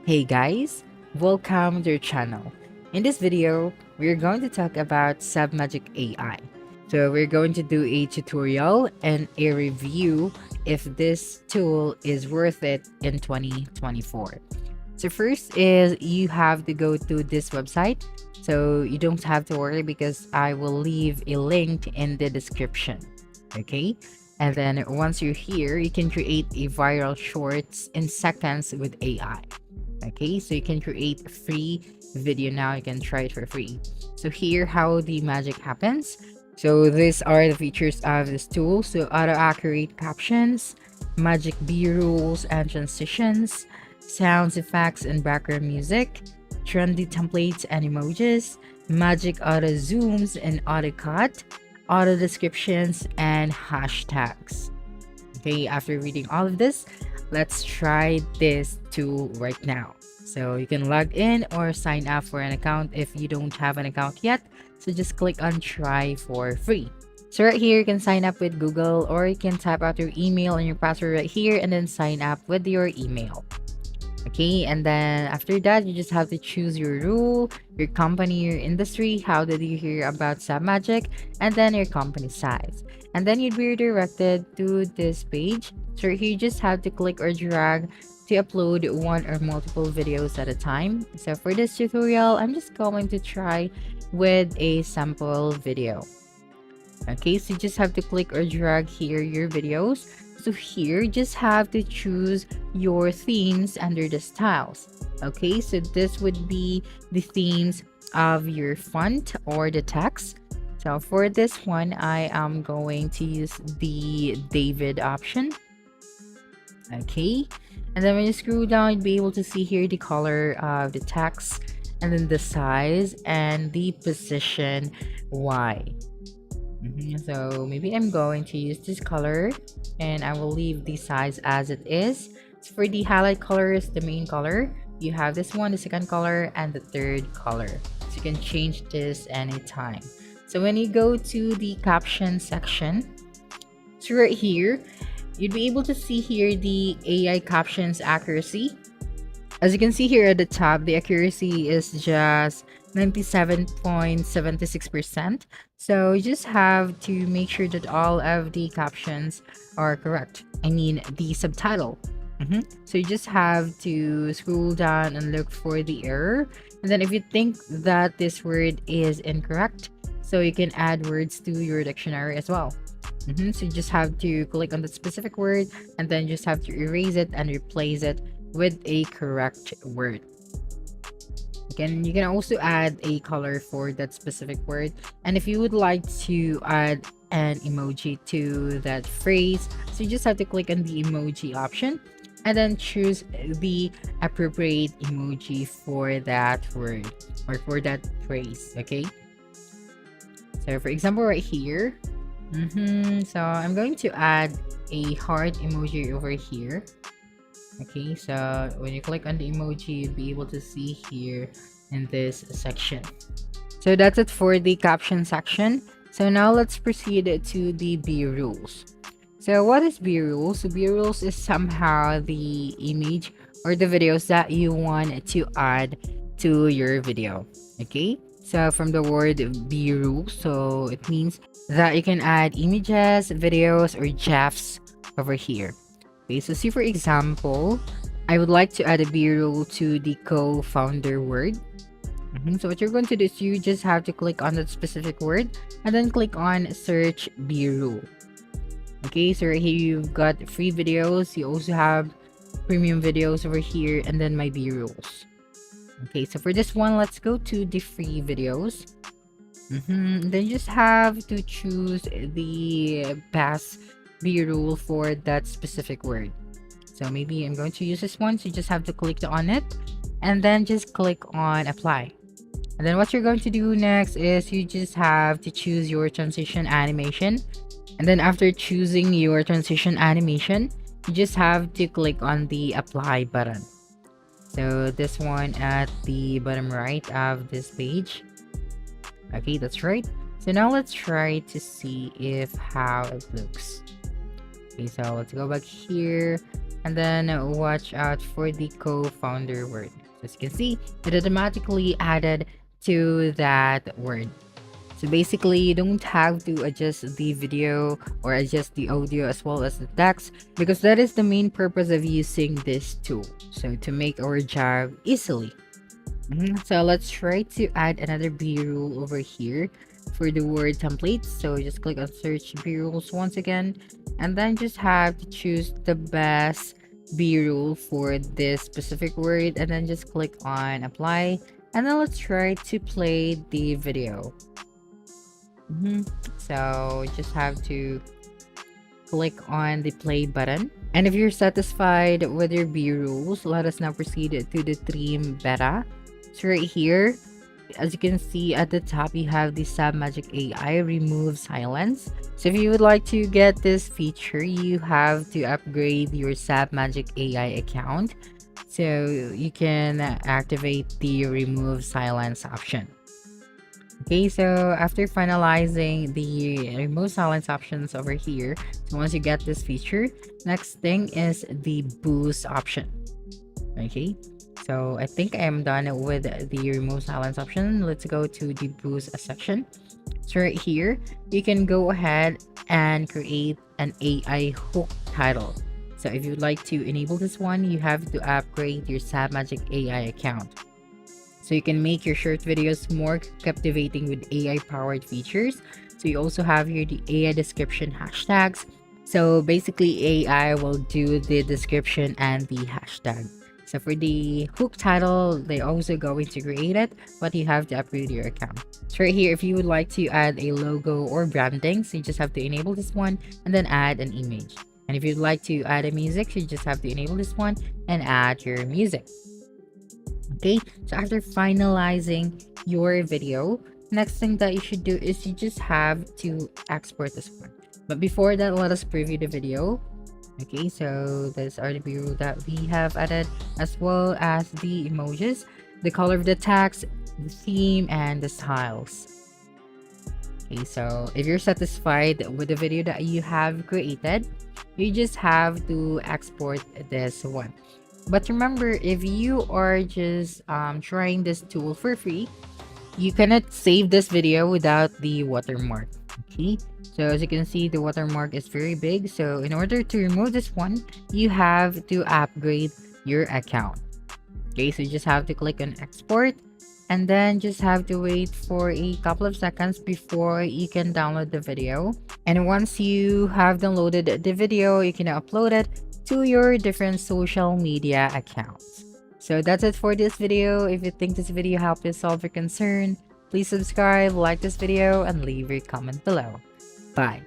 Hey guys, welcome to your channel. In this video, we're going to talk about Submagic AI. So we're going to do a tutorial and a review if this tool is worth it in 2024. So first is you have to go to this website. So you don't have to worry because I will leave a link in the description. Okay? And then once you're here, you can create a viral shorts in seconds with AI. Okay, so you can create a free video now. You can try it for free. So here how the magic happens. So these are the features of this tool. So auto accurate captions, magic b rules and transitions, sounds effects and background music, trendy templates and emojis, magic auto zooms and auto cut, auto descriptions and hashtags. Okay, after reading all of this, let's try this tool right now. So you can log in or sign up for an account if you don't have an account yet. So just click on try for free. So right here, you can sign up with Google or you can type out your email and your password right here and then sign up with your email. Okay, and then after that, you just have to choose your rule, your company, your industry, how did you hear about Submagic, and then your company size. And then you'd be redirected to this page. So here you just have to click or drag to upload one or multiple videos at a time. So for this tutorial, I'm just going to try with a sample video. Okay, so you just have to click or drag here your videos. So here you just have to choose your themes under the styles. Okay, so this would be the themes of your font or the text. So for this one, I am going to use the David option. Okay, and then when you scroll down, you'll be able to see here the color of the text and then the size and the position Y. So maybe I'm going to use this color and I will leave the size as it is. So for the highlight colors, the main color, you have this one, the second color, and the third color. So you can change this anytime. So when you go to the caption section, so right here, you'd be able to see here the AI captions accuracy. As you can see here at the top, the accuracy is just 97.76%. So you just have to make sure that all of the captions are correct. I mean, the subtitle. So you just have to scroll down and look for the error. And then if you think that this word is incorrect, so you can add words to your dictionary as well. So you just have to click on the specific word and then just have to erase it and replace it with a correct word. You can also add a color for that specific word, and if you would like to add an emoji to that phrase, so you just have to click on the emoji option and then choose the appropriate emoji for that word or for that phrase. Okay, so for example right here, so I'm going to add a heart emoji over here. Okay, so when you click on the emoji, you'll be able to see here in this section. So that's it for the caption section. So now let's proceed to the B rules. So what is B rules? So B rules is somehow the image or the videos that you want to add to your video. Okay, so from the word B rules, so it means that you can add images, videos, or GIFs over here. Okay, so see for example, I would like to add a B-roll to the co-founder word. So what you're going to do is you just have to click on that specific word and then click on search B-roll. Okay, so right here you've got free videos. You also have premium videos over here and then my B-rolls. Okay, so for this one, let's go to the free videos. Then you just have to choose the best B-roll for that specific word. So maybe I'm going to use this one. So you just have to click on it and then just click on apply. And then what you're going to do next is you just have to choose your transition animation. And then after choosing your transition animation, you just have to click on the apply button. So this one at the bottom right of this page. Okay, that's right. So now let's try to see if how it looks. Okay, so let's go back here and then watch out for the co-founder word. So as you can see, it automatically added to that word. So basically, you don't have to adjust the video or adjust the audio as well as the text, because that is the main purpose of using this tool. So to make our job easily. So let's try to add another B-rule over here for the word templates. So just click on search B-rules once again, and then just have to choose the best B-rule for this specific word, and then just click on apply. And then let's try to play the video. So just have to click on the play button. And if you're satisfied with your B-rules, let us now proceed to the trim beta. So right here, as you can see at the top, you have the Submagic AI remove silence. So if you would like to get this feature, you have to upgrade your Submagic AI account so you can activate the remove silence option. Okay, so after finalizing the remove silence options over here, so once you get this feature, next thing is the boost option. Okay, so I think I am done with the remove silence option. Let's go to the boost section. So right here, you can go ahead and create an AI hook title. So if you'd like to enable this one, you have to upgrade your Submagic AI account. So you can make your short videos more captivating with AI powered features. So you also have here the AI description hashtags. So basically AI will do the description and the hashtag. So for the hook title, they're also going to create it, but you have to upgrade your account. So right here, if you would like to add a logo or branding, so you just have to enable this one and then add an image. And if you'd like to add a music, you just have to enable this one and add your music. Okay, so after finalizing your video, next thing that you should do is you just have to export this one. But before that, let us preview the video. Okay, so these are the B-roll that we have added, as well as the emojis, the color of the text, the theme, and the styles. Okay, so if you're satisfied with the video that you have created, you just have to export this one. But remember, if you are just trying this tool for free, you cannot save this video without the watermark. Okay, so as you can see, the watermark is very big. So in order to remove this one, you have to upgrade your account. Okay, so you just have to click on export, and then just have to wait for a couple of seconds before you can download the video. And once you have downloaded the video, you can upload it to your different social media accounts. So that's it for this video. If you think this video helped you solve your concern, please subscribe, like this video, and leave your comment below. Bye.